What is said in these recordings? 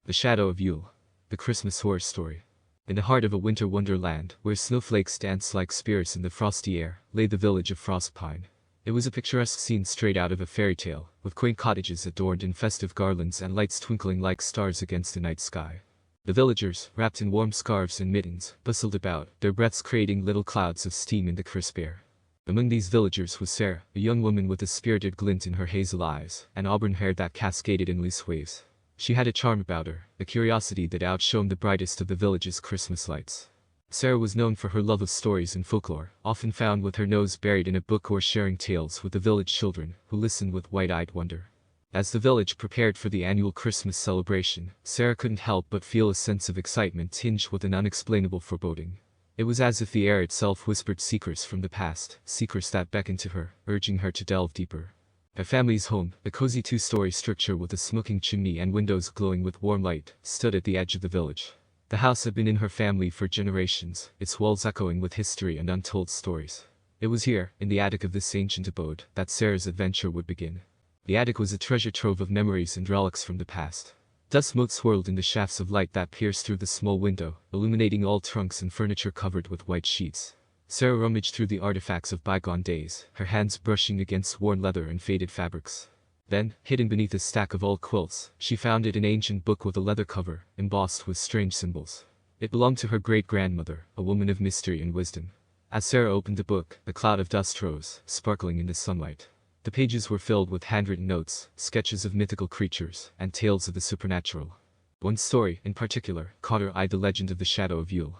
The Shadow of Yule. The Christmas horror story. In the heart of a winter wonderland, where snowflakes danced like spirits in the frosty air, lay the village of Frostpine. It was a picturesque scene straight out of a fairy tale, with quaint cottages adorned in festive garlands and lights twinkling like stars against the night sky. The villagers, wrapped in warm scarves and mittens, bustled about, their breaths creating little clouds of steam in the crisp air. Among these villagers was Sarah, a young woman with a spirited glint in her hazel eyes, and auburn hair that cascaded in loose waves. She had a charm about her, a curiosity that outshone the brightest of the village's Christmas lights. Sarah was known for her love of stories and folklore, often found with her nose buried in a book or sharing tales with the village children, who listened with wide-eyed wonder. As the village prepared for the annual Christmas celebration, Sarah couldn't help but feel a sense of excitement tinged with an unexplainable foreboding. It was as if the air itself whispered secrets from the past, secrets that beckoned to her, urging her to delve deeper. Her family's home, a cozy two-story structure with a smoking chimney and windows glowing with warm light, stood at the edge of the village. The house had been in her family for generations, its walls echoing with history and untold stories. It was here, in the attic of this ancient abode, that Sarah's adventure would begin. The attic was a treasure trove of memories and relics from the past. Dust motes swirled in the shafts of light that pierced through the small window, illuminating all trunks and furniture covered with white sheets. Sarah rummaged through the artifacts of bygone days, her hands brushing against worn leather and faded fabrics. Then, hidden beneath a stack of old quilts, she found an ancient book with a leather cover, embossed with strange symbols. It belonged to her great-grandmother, a woman of mystery and wisdom. As Sarah opened the book, a cloud of dust rose, sparkling in the sunlight. The pages were filled with handwritten notes, sketches of mythical creatures, and tales of the supernatural. One story, in particular, caught her eye: the legend of the Shadow of Yule.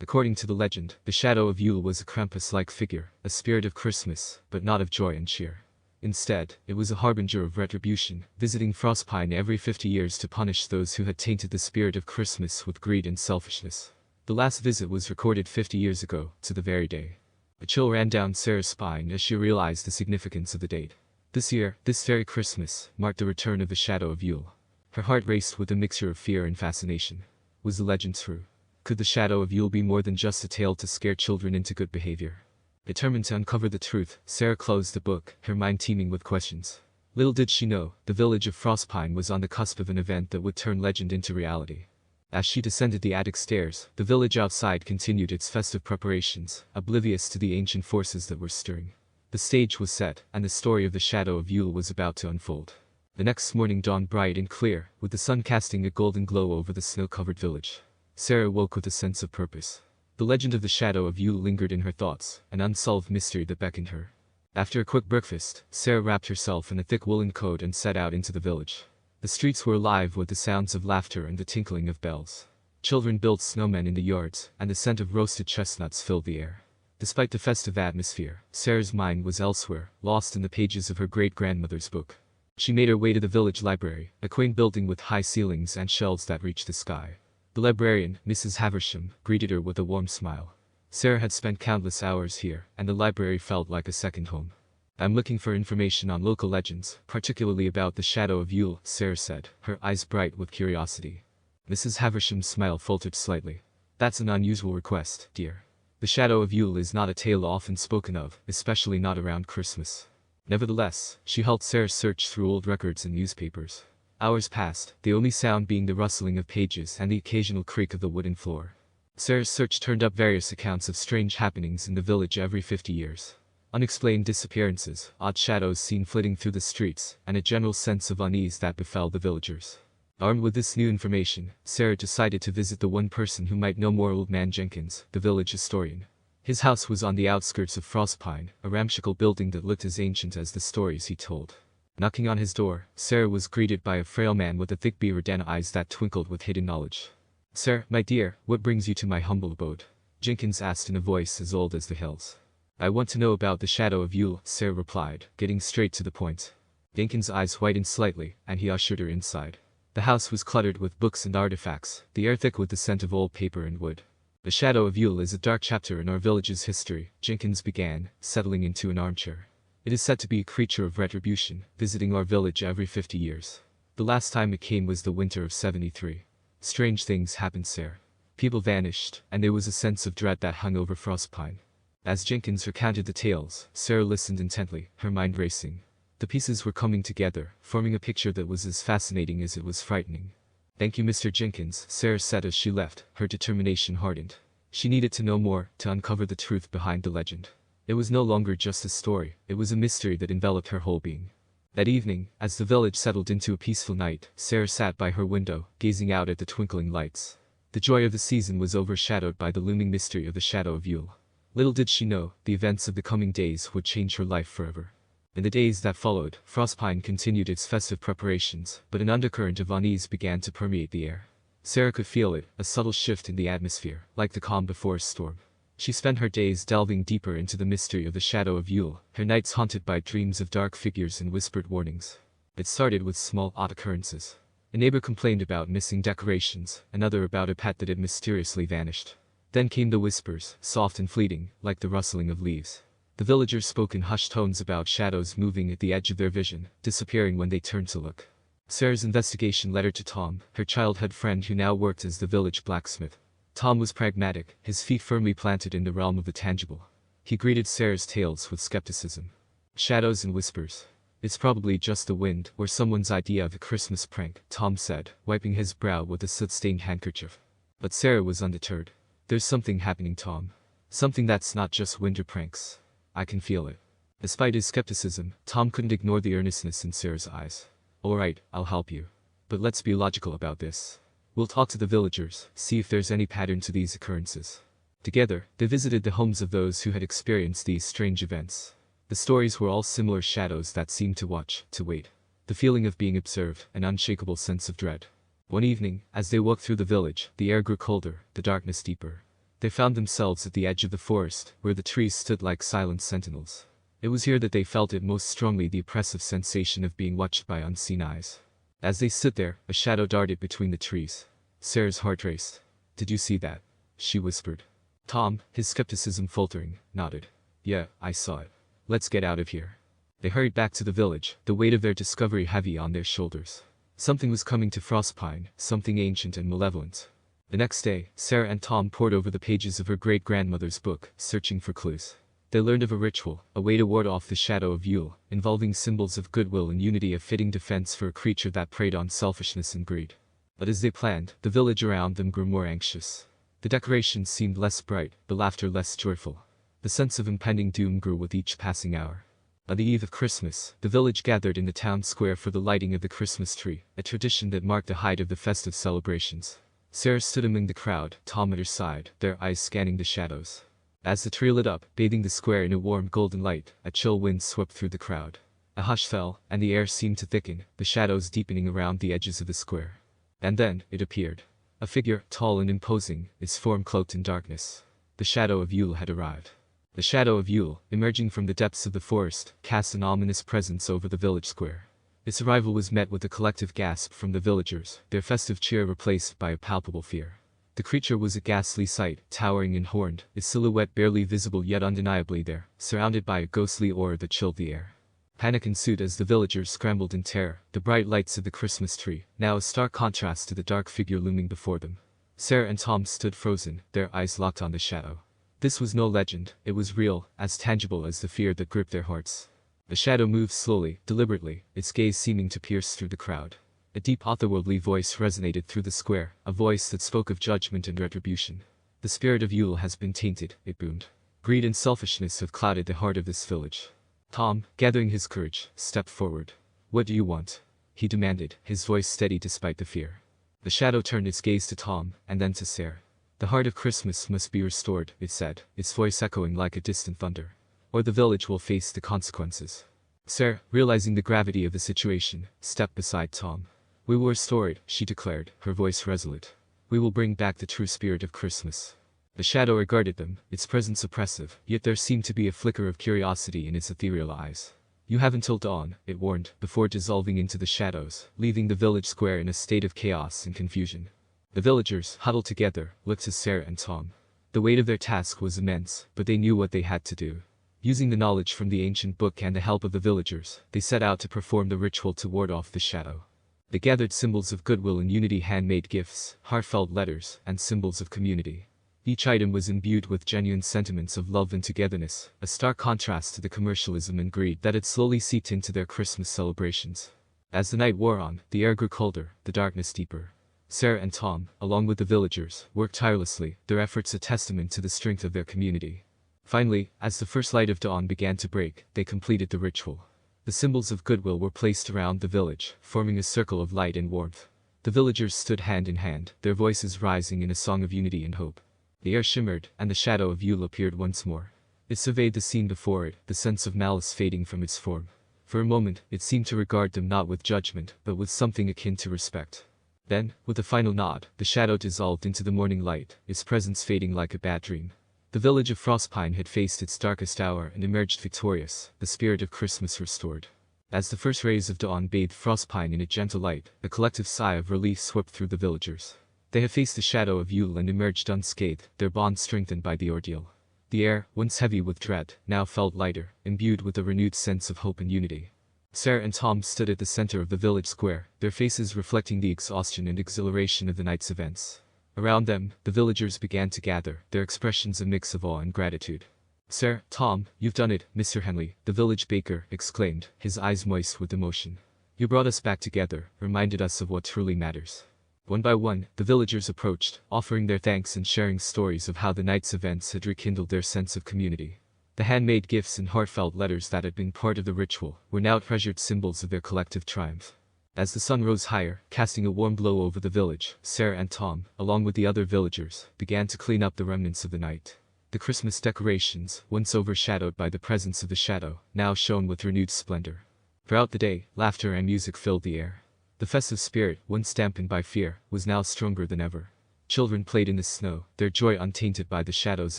According to the legend, the Shadow of Yule was a Krampus-like figure, a spirit of Christmas, but not of joy and cheer. Instead, it was a harbinger of retribution, visiting Frostpine every 50 years to punish those who had tainted the spirit of Christmas with greed and selfishness. The last visit was recorded 50 years ago, to the very day. A chill ran down Sarah's spine as she realized the significance of the date. This year, this very Christmas, marked the return of the Shadow of Yule. Her heart raced with a mixture of fear and fascination. Was the legend true? Could the Shadow of Yule be more than just a tale to scare children into good behavior? Determined to uncover the truth, Sarah closed the book, her mind teeming with questions. Little did she know, the village of Frostpine was on the cusp of an event that would turn legend into reality. As she descended the attic stairs, the village outside continued its festive preparations, oblivious to the ancient forces that were stirring. The stage was set, and the story of the Shadow of Yule was about to unfold. The next morning dawned bright and clear, with the sun casting a golden glow over the snow-covered village. Sarah woke with a sense of purpose. The legend of the Shadow of Yule lingered in her thoughts, an unsolved mystery that beckoned her. After a quick breakfast, Sarah wrapped herself in a thick woolen coat and set out into the village. The streets were alive with the sounds of laughter and the tinkling of bells. Children built snowmen in the yards, and the scent of roasted chestnuts filled the air. Despite the festive atmosphere, Sarah's mind was elsewhere, lost in the pages of her great-grandmother's book. She made her way to the village library, a quaint building with high ceilings and shelves that reached the sky. The librarian, Mrs. Havisham, greeted her with a warm smile. Sarah had spent countless hours here, and the library felt like a second home. "I'm looking for information on local legends, particularly about the Shadow of Yule," Sarah said, her eyes bright with curiosity. Mrs. Havisham's smile faltered slightly. "That's an unusual request, dear. The Shadow of Yule is not a tale often spoken of, especially not around Christmas." Nevertheless, she helped Sarah search through old records and newspapers. Hours passed, the only sound being the rustling of pages and the occasional creak of the wooden floor. Sarah's search turned up various accounts of strange happenings in the village every 50 years. Unexplained disappearances, odd shadows seen flitting through the streets, and a general sense of unease that befell the villagers. Armed with this new information, Sarah decided to visit the one person who might know more: Old Man Jenkins, the village historian. His house was on the outskirts of Frostpine, a ramshackle building that looked as ancient as the stories he told. Knocking on his door, Sarah was greeted by a frail man with a thick beard and eyes that twinkled with hidden knowledge. "Sir, my dear, what brings you to my humble abode?" Jenkins asked in a voice as old as the hills. "I want to know about the Shadow of Yule," Sarah replied, getting straight to the point. Jenkins' eyes whitened slightly, and he ushered her inside. The house was cluttered with books and artifacts, the air thick with the scent of old paper and wood. "The Shadow of Yule is a dark chapter in our village's history," Jenkins began, settling into an armchair. "It is said to be a creature of retribution, visiting our village every 50 years. The last time it came was the winter of 73. Strange things happened, sir. People vanished, and there was a sense of dread that hung over Frostpine." As Jenkins recounted the tales, Sarah listened intently, her mind racing. The pieces were coming together, forming a picture that was as fascinating as it was frightening. "Thank you, Mr. Jenkins," Sarah said as she left, her determination hardened. She needed to know more, to uncover the truth behind the legend. It was no longer just a story, it was a mystery that enveloped her whole being. That evening, as the village settled into a peaceful night, Sarah sat by her window, gazing out at the twinkling lights. The joy of the season was overshadowed by the looming mystery of the Shadow of Yule. Little did she know, the events of the coming days would change her life forever. In the days that followed, Frostpine continued its festive preparations, but an undercurrent of unease began to permeate the air. Sarah could feel it, a subtle shift in the atmosphere, like the calm before a storm. She spent her days delving deeper into the mystery of the Shadow of Yule, her nights haunted by dreams of dark figures and whispered warnings. It started with small odd occurrences. A neighbor complained about missing decorations, another about a pet that had mysteriously vanished. Then came the whispers, soft and fleeting, like the rustling of leaves. The villagers spoke in hushed tones about shadows moving at the edge of their vision, disappearing when they turned to look. Sarah's investigation led her to Tom, her childhood friend who now worked as the village blacksmith. Tom was pragmatic, his feet firmly planted in the realm of the tangible. He greeted Sarah's tales with skepticism. "Shadows and whispers. It's probably just the wind, or someone's idea of a Christmas prank," Tom said, wiping his brow with a soot-stained handkerchief. But Sarah was undeterred. "There's something happening, Tom. Something that's not just winter pranks. I can feel it." Despite his skepticism, Tom couldn't ignore the earnestness in Sarah's eyes. "Alright, I'll help you. But let's be logical about this. We'll talk to the villagers, see if there's any pattern to these occurrences." Together, they visited the homes of those who had experienced these strange events. The stories were all similar shadows that seemed to watch, to wait. The feeling of being observed, an unshakable sense of dread. One evening, as they walked through the village, the air grew colder, the darkness deeper. They found themselves at the edge of the forest, where the trees stood like silent sentinels. It was here that they felt it most strongly, the oppressive sensation of being watched by unseen eyes. As they stood there, a shadow darted between the trees. Sarah's heart raced. "Did you see that?" she whispered. Tom, his skepticism faltering, nodded. "Yeah, I saw it. Let's get out of here." They hurried back to the village, the weight of their discovery heavy on their shoulders. Something was coming to Frostpine, something ancient and malevolent. The next day, Sarah and Tom pored over the pages of her great-grandmother's book, searching for clues. They learned of a ritual, a way to ward off the Shadow of Yule, involving symbols of goodwill and unity, a fitting defense for a creature that preyed on selfishness and greed. But as they planned, the village around them grew more anxious. The decorations seemed less bright, the laughter less joyful. The sense of impending doom grew with each passing hour. On the eve of Christmas, the village gathered in the town square for the lighting of the Christmas tree, a tradition that marked the height of the festive celebrations. Sarah stood among the crowd, Tom at her side, their eyes scanning the shadows. As the tree lit up, bathing the square in a warm golden light, a chill wind swept through the crowd. A hush fell, and the air seemed to thicken, the shadows deepening around the edges of the square. And then, it appeared. A figure, tall and imposing, its form cloaked in darkness. The Shadow of Yule had arrived. The Shadow of Yule, emerging from the depths of the forest, cast an ominous presence over the village square. Its arrival was met with a collective gasp from the villagers, their festive cheer replaced by a palpable fear. The creature was a ghastly sight, towering and horned, its silhouette barely visible yet undeniably there, surrounded by a ghostly aura that chilled the air. Panic ensued as the villagers scrambled in terror, the bright lights of the Christmas tree, now a stark contrast to the dark figure looming before them. Sarah and Tom stood frozen, their eyes locked on the shadow. This was no legend, it was real, as tangible as the fear that gripped their hearts. The shadow moved slowly, deliberately, its gaze seeming to pierce through the crowd. A deep otherworldly voice resonated through the square, a voice that spoke of judgment and retribution. "The spirit of Yule has been tainted," it boomed. "Greed and selfishness have clouded the heart of this village." Tom, gathering his courage, stepped forward. "What do you want?" he demanded, his voice steady despite the fear. The shadow turned its gaze to Tom, and then to Sarah. "The heart of Christmas must be restored," it said, its voice echoing like a distant thunder. "Or the village will face the consequences." Sarah, realizing the gravity of the situation, stepped beside Tom. "We will restore it," she declared, her voice resolute. "We will bring back the true spirit of Christmas." The shadow regarded them, its presence oppressive, yet there seemed to be a flicker of curiosity in its ethereal eyes. "You have until dawn," it warned, before dissolving into the shadows, leaving the village square in a state of chaos and confusion. The villagers, huddled together, looked to Sarah and Tom. The weight of their task was immense, but they knew what they had to do. Using the knowledge from the ancient book and the help of the villagers, they set out to perform the ritual to ward off the shadow. They gathered symbols of goodwill and unity, handmade gifts, heartfelt letters, and symbols of community. Each item was imbued with genuine sentiments of love and togetherness, a stark contrast to the commercialism and greed that had slowly seeped into their Christmas celebrations. As the night wore on, the air grew colder, the darkness deeper. Sarah and Tom, along with the villagers, worked tirelessly, their efforts a testament to the strength of their community. Finally, as the first light of dawn began to break, they completed the ritual. The symbols of goodwill were placed around the village, forming a circle of light and warmth. The villagers stood hand in hand, their voices rising in a song of unity and hope. The air shimmered, and the shadow of Yule appeared once more. It surveyed the scene before it, the sense of malice fading from its form. For a moment, it seemed to regard them not with judgment, but with something akin to respect. Then, with a final nod, the shadow dissolved into the morning light, its presence fading like a bad dream. The village of Frostpine had faced its darkest hour and emerged victorious, the spirit of Christmas restored. As the first rays of dawn bathed Frostpine in a gentle light, a collective sigh of relief swept through the villagers. They had faced the shadow of Yule and emerged unscathed, their bond strengthened by the ordeal. The air, once heavy with dread, now felt lighter, imbued with a renewed sense of hope and unity. Sarah and Tom stood at the center of the village square, their faces reflecting the exhaustion and exhilaration of the night's events. Around them, the villagers began to gather, their expressions a mix of awe and gratitude. "Sir, Tom, you've done it, Mr. Henley," the village baker exclaimed, his eyes moist with emotion. "You brought us back together, reminded us of what truly matters." One by one, the villagers approached, offering their thanks and sharing stories of how the night's events had rekindled their sense of community. The handmade gifts and heartfelt letters that had been part of the ritual were now treasured symbols of their collective triumph. As the sun rose higher, casting a warm glow over the village, Sarah and Tom, along with the other villagers, began to clean up the remnants of the night. The Christmas decorations, once overshadowed by the presence of the shadow, now shone with renewed splendor. Throughout the day, laughter and music filled the air. The festive spirit, once dampened by fear, was now stronger than ever. Children played in the snow, their joy untainted by the shadows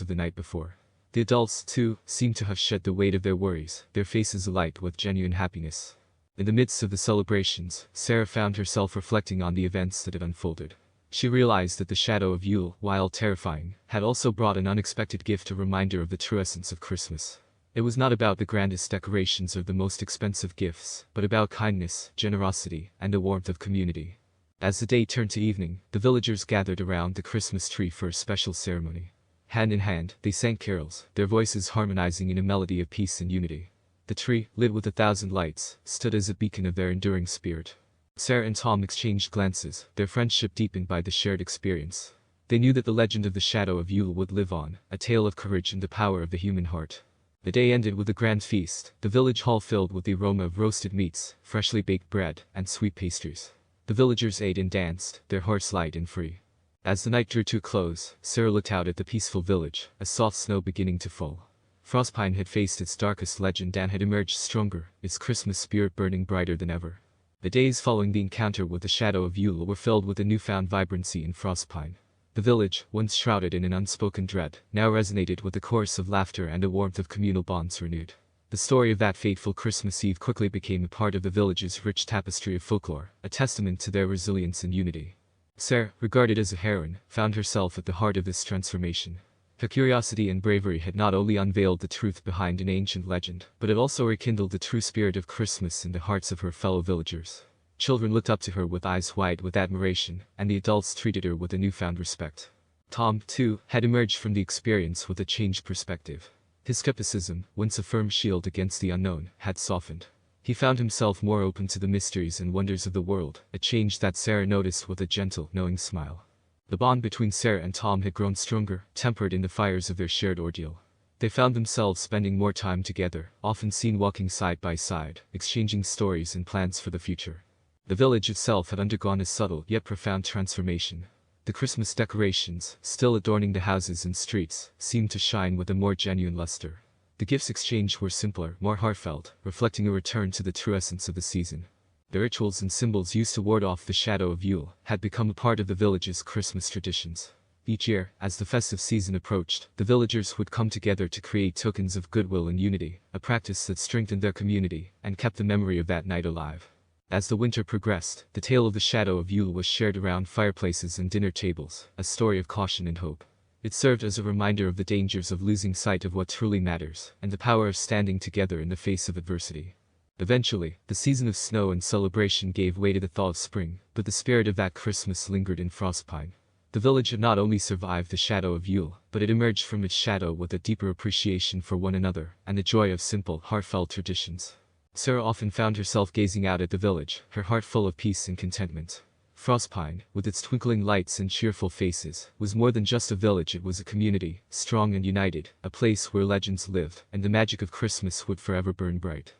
of the night before. The adults, too, seemed to have shed the weight of their worries, their faces alight with genuine happiness. In the midst of the celebrations, Sarah found herself reflecting on the events that had unfolded. She realized that the shadow of Yule, while terrifying, had also brought an unexpected gift, a reminder of the true essence of Christmas. It was not about the grandest decorations or the most expensive gifts, but about kindness, generosity, and the warmth of community. As the day turned to evening, the villagers gathered around the Christmas tree for a special ceremony. Hand in hand, they sang carols, their voices harmonizing in a melody of peace and unity. The tree, lit with 1,000 lights, stood as a beacon of their enduring spirit. Sarah and Tom exchanged glances, their friendship deepened by the shared experience. They knew that the legend of the Shadow of Yule would live on, a tale of courage and the power of the human heart. The day ended with a grand feast, the village hall filled with the aroma of roasted meats, freshly baked bread, and sweet pastries. The villagers ate and danced, their hearts light and free. As the night drew to a close, Sarah looked out at the peaceful village, a soft snow beginning to fall. Frostpine had faced its darkest legend and had emerged stronger, its Christmas spirit burning brighter than ever. The days following the encounter with the Shadow of Yule were filled with a newfound vibrancy in Frostpine. The village, once shrouded in an unspoken dread, now resonated with a chorus of laughter and a warmth of communal bonds renewed. The story of that fateful Christmas Eve quickly became a part of the village's rich tapestry of folklore, a testament to their resilience and unity. Sarah, regarded as a heroine, found herself at the heart of this transformation. Her curiosity and bravery had not only unveiled the truth behind an ancient legend, but it also rekindled the true spirit of Christmas in the hearts of her fellow villagers. Children looked up to her with eyes wide with admiration, and the adults treated her with a newfound respect. Tom, too, had emerged from the experience with a changed perspective. His skepticism, once a firm shield against the unknown, had softened. He found himself more open to the mysteries and wonders of the world, a change that Sarah noticed with a gentle, knowing smile. The bond between Sarah and Tom had grown stronger, tempered in the fires of their shared ordeal. They found themselves spending more time together, often seen walking side by side, exchanging stories and plans for the future. The village itself had undergone a subtle yet profound transformation. The Christmas decorations, still adorning the houses and streets, seemed to shine with a more genuine luster. The gifts exchanged were simpler, more heartfelt, reflecting a return to the true essence of the season. The rituals and symbols used to ward off the Shadow of Yule had become a part of the village's Christmas traditions. Each year, as the festive season approached, the villagers would come together to create tokens of goodwill and unity, a practice that strengthened their community and kept the memory of that night alive. As the winter progressed, the tale of the Shadow of Yule was shared around fireplaces and dinner tables, a story of caution and hope. It served as a reminder of the dangers of losing sight of what truly matters, and the power of standing together in the face of adversity. Eventually, the season of snow and celebration gave way to the thaw of spring, but the spirit of that Christmas lingered in Frostpine. The village had not only survived the Shadow of Yule, but it emerged from its shadow with a deeper appreciation for one another, and the joy of simple, heartfelt traditions. Sarah often found herself gazing out at the village, her heart full of peace and contentment. Frostpine, with its twinkling lights and cheerful faces, was more than just a village. It was a community, strong and united, a place where legends lived, and the magic of Christmas would forever burn bright.